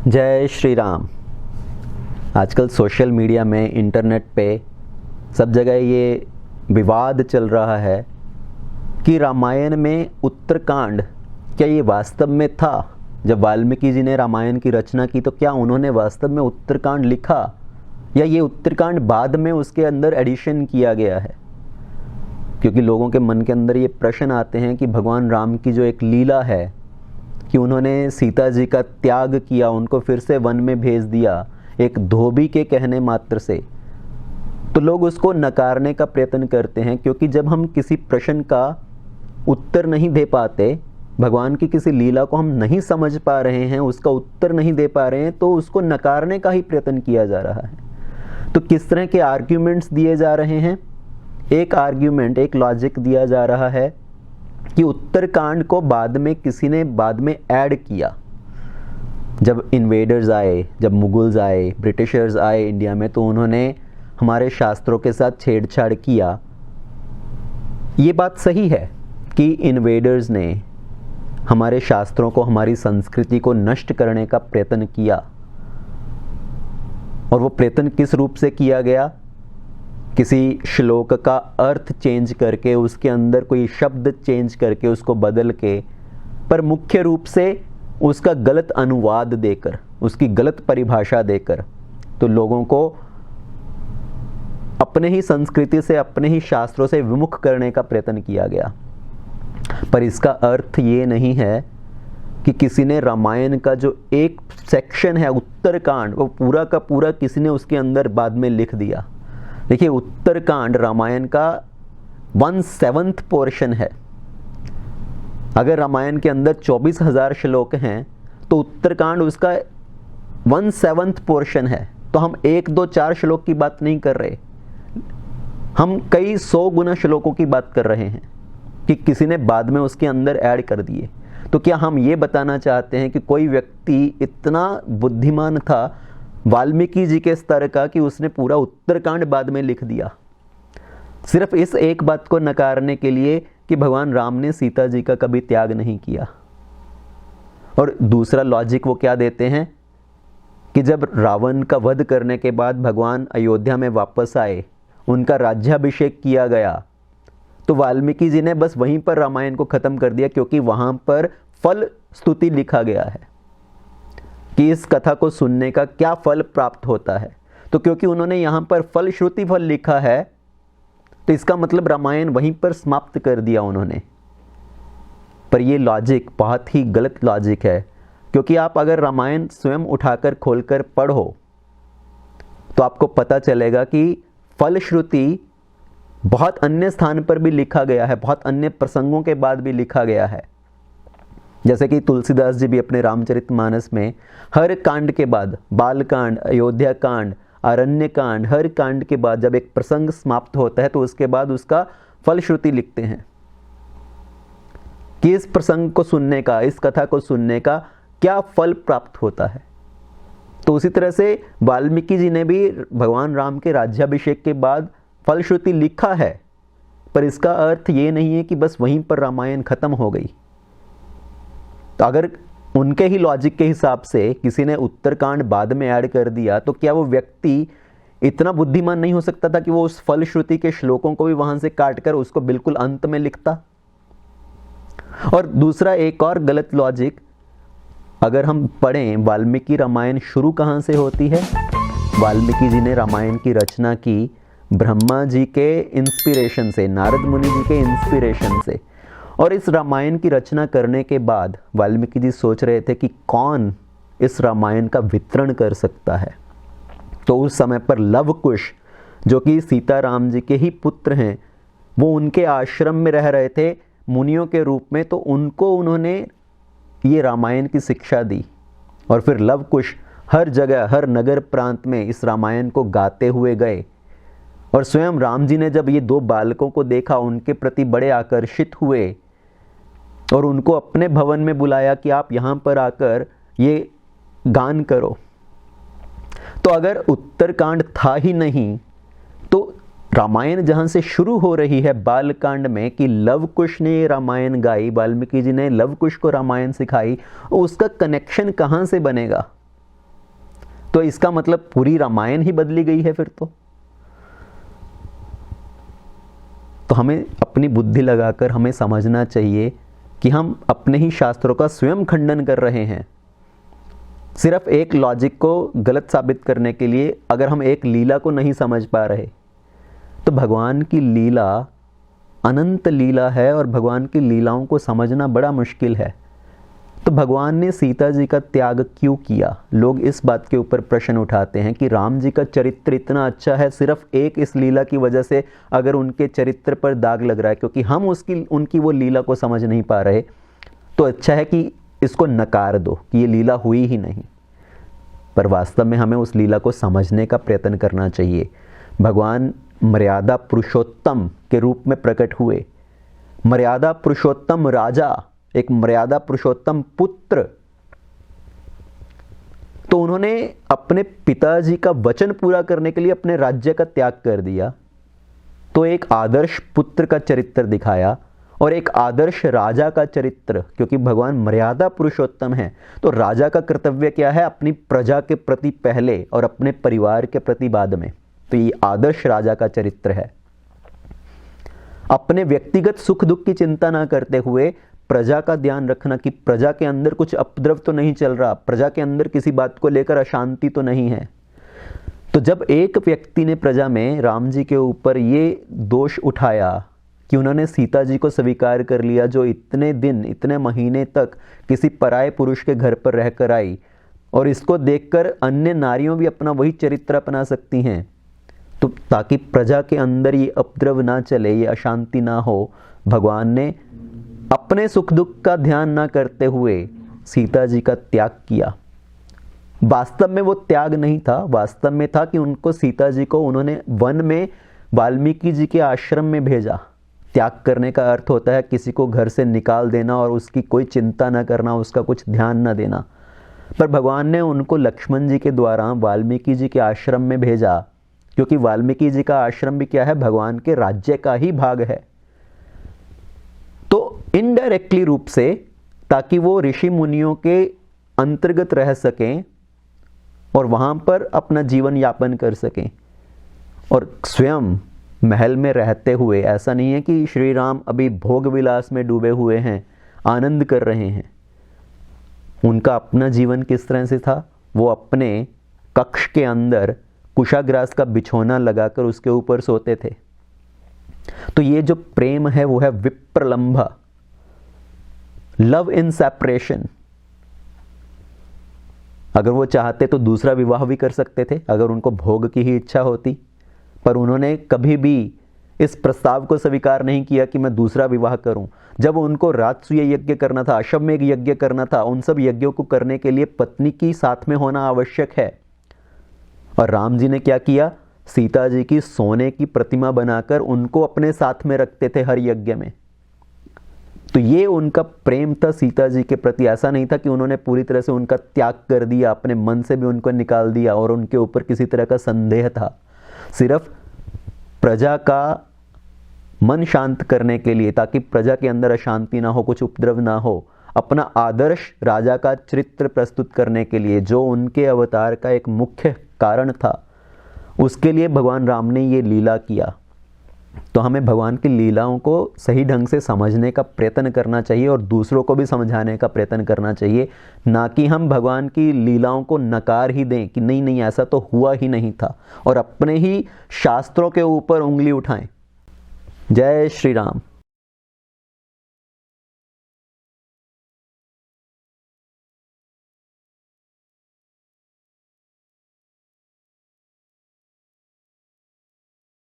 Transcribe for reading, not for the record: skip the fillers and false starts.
जय श्री राम। आजकल social media में, इंटरनेट पे सब जगह ये विवाद चल रहा है कि रामायण में उत्तरकांड क्या ये वास्तव में था। जब वाल्मीकि जी ने रामायण की रचना की तो क्या उन्होंने वास्तव में उत्तरकांड लिखा या ये उत्तरकांड बाद में उसके अंदर एडिशन किया गया है। क्योंकि लोगों के मन के अंदर ये प्रश्न आते हैं कि भगवान राम की जो एक लीला है कि उन्होंने सीता जी का त्याग किया, उनको फिर से वन में भेज दिया एक धोबी के कहने मात्र से, तो लोग उसको नकारने का प्रयत्न करते हैं। क्योंकि जब हम किसी प्रश्न का उत्तर नहीं दे पाते, भगवान की किसी लीला को हम नहीं समझ पा रहे हैं, उसका उत्तर नहीं दे पा रहे हैं, तो उसको नकारने का ही प्रयत्न किया जा रहा है। तो किस तरह के आर्ग्यूमेंट्स दिए जा रहे हैं। एक आर्ग्यूमेंट, एक लॉजिक दिया जा रहा है कि उत्तरकांड को बाद में किसी ने ऐड किया। जब इन्वेडर्स आए, जब मुगल्स आए, ब्रिटिशर्स आए इंडिया में, तो उन्होंने हमारे शास्त्रों के साथ छेड़छाड़ किया। ये बात सही है कि इन्वेडर्स ने हमारे शास्त्रों को, हमारी संस्कृति को नष्ट करने का प्रयत्न किया। और वो प्रयत्न किस रूप से किया गया? किसी श्लोक का अर्थ चेंज करके, उसके अंदर कोई शब्द चेंज करके, उसको बदल के, पर मुख्य रूप से उसका गलत अनुवाद देकर, उसकी गलत परिभाषा देकर, तो लोगों को अपने ही संस्कृति से, अपने ही शास्त्रों से विमुख करने का प्रयत्न किया गया। पर इसका अर्थ ये नहीं है कि किसी ने रामायण का जो एक सेक्शन है उत्तरकांड, वो पूरा का पूरा किसी ने उसके अंदर बाद में लिख दिया। देखिए, उत्तरकांड रामायण का 1/7 पोर्शन है। अगर रामायण के अंदर 24,000 श्लोक हैं तो उत्तरकांड उसका 1/7 पोर्शन है। तो हम 1, 2, 4 श्लोक की बात नहीं कर रहे, हम कई 100 गुना श्लोकों की बात कर रहे हैं कि किसी ने बाद में उसके अंदर ऐड कर दिए। तो क्या हम ये बताना चाहते हैं कि कोई व्यक्ति इतना बुद्धिमान था वाल्मीकि जी के स्तर का कि उसने पूरा उत्तरकांड बाद में लिख दिया, सिर्फ इस एक बात को नकारने के लिए कि भगवान राम ने सीता जी का कभी त्याग नहीं किया। और दूसरा लॉजिक वो क्या देते हैं कि जब रावण का वध करने के बाद भगवान अयोध्या में वापस आए, उनका राज्याभिषेक किया गया, तो वाल्मीकि जी ने बस वहीं पर रामायण को खत्म कर दिया, क्योंकि वहां पर फल स्तुति लिखा गया है कि इस कथा को सुनने का क्या फल प्राप्त होता है। तो क्योंकि उन्होंने यहाँ पर फल श्रुति फल लिखा है, तो इसका मतलब रामायण वहीं पर समाप्त कर दिया उन्होंने। पर ये लॉजिक बहुत ही गलत लॉजिक है, क्योंकि आप अगर रामायण स्वयं उठाकर खोलकर पढ़ो तो आपको पता चलेगा कि फल श्रुति बहुत अन्य स्थान पर भी लिखा गया है, बहुत अन्य प्रसंगों के बाद भी लिखा गया है। जैसे कि तुलसीदास जी भी अपने रामचरितमानस में हर कांड के बाद, बालकांड, अयोध्या कांड, अरण्य कांड, हर कांड के बाद जब एक प्रसंग समाप्त होता है तो उसके बाद उसका फलश्रुति लिखते हैं कि इस प्रसंग को सुनने का, इस कथा को सुनने का क्या फल प्राप्त होता है। तो उसी तरह से वाल्मीकि जी ने भी भगवान राम के राज्याभिषेक के बाद फलश्रुति लिखा है, पर इसका अर्थ ये नहीं है कि बस वहीं पर रामायण खत्म हो गई। तो अगर उनके ही लॉजिक के हिसाब से किसी ने उत्तरकांड बाद में ऐड कर दिया, तो क्या वो व्यक्ति इतना बुद्धिमान नहीं हो सकता था कि वो उस फलश्रुति के श्लोकों को भी वहां से काटकर उसको बिल्कुल अंत में लिखता? और दूसरा एक और गलत लॉजिक, अगर हम पढ़ें वाल्मीकि रामायण शुरू कहां से होती है। वाल्मीकि जी ने रामायण की रचना की ब्रह्मा जी के इंस्पिरेशन से, नारद मुनि जी के इंस्पिरेशन से। और इस रामायण की रचना करने के बाद वाल्मीकि जी सोच रहे थे कि कौन इस रामायण का वितरण कर सकता है। तो उस समय पर लवकुश, जो कि सीताराम जी के ही पुत्र हैं, वो उनके आश्रम में रह रहे थे मुनियों के रूप में। तो उनको उन्होंने ये रामायण की शिक्षा दी। और फिर लवकुश हर जगह, हर नगर प्रांत में इस रामायण को गाते हुए गए। और स्वयं राम जी ने जब ये 2 बालकों को देखा, उनके प्रति बड़े आकर्षित हुए और उनको अपने भवन में बुलाया कि आप यहाँ पर आकर ये गान करो। तो अगर उत्तरकांड था ही नहीं, तो रामायण जहाँ से शुरू हो रही है बालकांड में कि लवकुश ने ये रामायण गाई, वाल्मीकि जी ने लवकुश को रामायण सिखाई, उसका कनेक्शन कहाँ से बनेगा? तो इसका मतलब पूरी रामायण ही बदली गई है फिर तो हमें अपनी बुद्धि लगाकर हमें समझना चाहिए कि हम अपने ही शास्त्रों का स्वयं खंडन कर रहे हैं, सिर्फ एक लॉजिक को गलत साबित करने के लिए। अगर हम एक लीला को नहीं समझ पा रहे तो भगवान की लीला अनंत लीला है और भगवान की लीलाओं को समझना बड़ा मुश्किल है। तो भगवान ने सीता जी का त्याग क्यों किया? लोग इस बात के ऊपर प्रश्न उठाते हैं कि राम जी का चरित्र इतना अच्छा है, सिर्फ एक इस लीला की वजह से अगर उनके चरित्र पर दाग लग रहा है क्योंकि हम उनकी वो लीला को समझ नहीं पा रहे, तो अच्छा है कि इसको नकार दो कि ये लीला हुई ही नहीं। पर वास्तव में हमें उस लीला को समझने का प्रयत्न करना चाहिए। भगवान मर्यादा पुरुषोत्तम के रूप में प्रकट हुए, मर्यादा पुरुषोत्तम राजा, एक मर्यादा पुरुषोत्तम पुत्र। तो उन्होंने अपने पिताजी का वचन पूरा करने के लिए अपने राज्य का त्याग कर दिया। तो एक आदर्श पुत्र का चरित्र दिखाया और एक आदर्श राजा का चरित्र, क्योंकि भगवान मर्यादा पुरुषोत्तम है तो राजा का कर्तव्य क्या है? अपनी प्रजा के प्रति पहले और अपने परिवार के प्रति बाद में। तो ये आदर्श राजा का चरित्र है। अपने व्यक्तिगत सुख दुख की चिंता ना करते हुए प्रजा का ध्यान रखना कि प्रजा के अंदर कुछ उपद्रव तो नहीं चल रहा, प्रजा के अंदर किसी बात को लेकर अशांति तो नहीं है। तो जब एक व्यक्ति ने प्रजा में राम जी के ऊपर ये दोष उठाया कि उन्होंने सीता जी को स्वीकार कर लिया, जो इतने दिन इतने महीने तक किसी पराये पुरुष के घर पर रहकर आई, और इसको देखकर अन्य नारियों भी अपना वही चरित्र अपना सकती हैं, तो ताकि प्रजा के अंदर ये उपद्रव ना चले, ये अशांति ना हो, भगवान ने अपने सुख दुख का ध्यान ना करते हुए सीता जी का त्याग किया। वास्तव में वो त्याग नहीं था, वास्तव में था कि उनको सीता जी को उन्होंने वन में वाल्मीकि जी के आश्रम में भेजा। त्याग करने का अर्थ होता है किसी को घर से निकाल देना और उसकी कोई चिंता ना करना, उसका कुछ ध्यान ना देना। पर भगवान ने उनको लक्ष्मण जी के द्वारा वाल्मीकि जी के आश्रम में भेजा, क्योंकि वाल्मीकि जी का आश्रम भी क्या है? भगवान के राज्य का ही भाग है। तो इनडायरेक्टली रूप से, ताकि वो ऋषि मुनियों के अंतर्गत रह सकें और वहां पर अपना जीवन यापन कर सकें, और स्वयं महल में रहते हुए, ऐसा नहीं है कि श्री राम अभी भोग विलास में डूबे हुए हैं, आनंद कर रहे हैं। उनका अपना जीवन किस तरह से था? वो अपने कक्ष के अंदर कुशाग्रास का बिछौना लगाकर उसके ऊपर सोते थे। तो ये जो प्रेम है वो है विप्रलंभ, लव इन सेपरेशन। अगर वो चाहते तो दूसरा विवाह भी कर सकते थे, अगर उनको भोग की ही इच्छा होती, पर उन्होंने कभी भी इस प्रस्ताव को स्वीकार नहीं किया कि मैं दूसरा विवाह करूं। जब उनको राजसूय यज्ञ करना था, अश्वमेध यज्ञ करना था, उन सब यज्ञों को करने के लिए पत्नी की साथ में होना आवश्यक है। और राम जी ने क्या किया? सीता जी की सोने की प्रतिमा बनाकर उनको अपने साथ में रखते थे हर यज्ञ में। तो ये उनका प्रेम था सीता जी के प्रति। ऐसा नहीं था कि उन्होंने पूरी तरह से उनका त्याग कर दिया, अपने मन से भी उनको निकाल दिया और उनके ऊपर किसी तरह का संदेह था। सिर्फ प्रजा का मन शांत करने के लिए, ताकि प्रजा के अंदर अशांति ना हो, कुछ उपद्रव ना हो, अपना आदर्श राजा का चरित्र प्रस्तुत करने के लिए, जो उनके अवतार का एक मुख्य कारण था, उसके लिए भगवान राम ने ये लीला किया। तो हमें भगवान की लीलाओं को सही ढंग से समझने का प्रयत्न करना चाहिए और दूसरों को भी समझाने का प्रयत्न करना चाहिए, ना कि हम भगवान की लीलाओं को नकार ही दें कि नहीं नहीं ऐसा तो हुआ ही नहीं था, और अपने ही शास्त्रों के ऊपर उंगली उठाएं। जय श्री राम।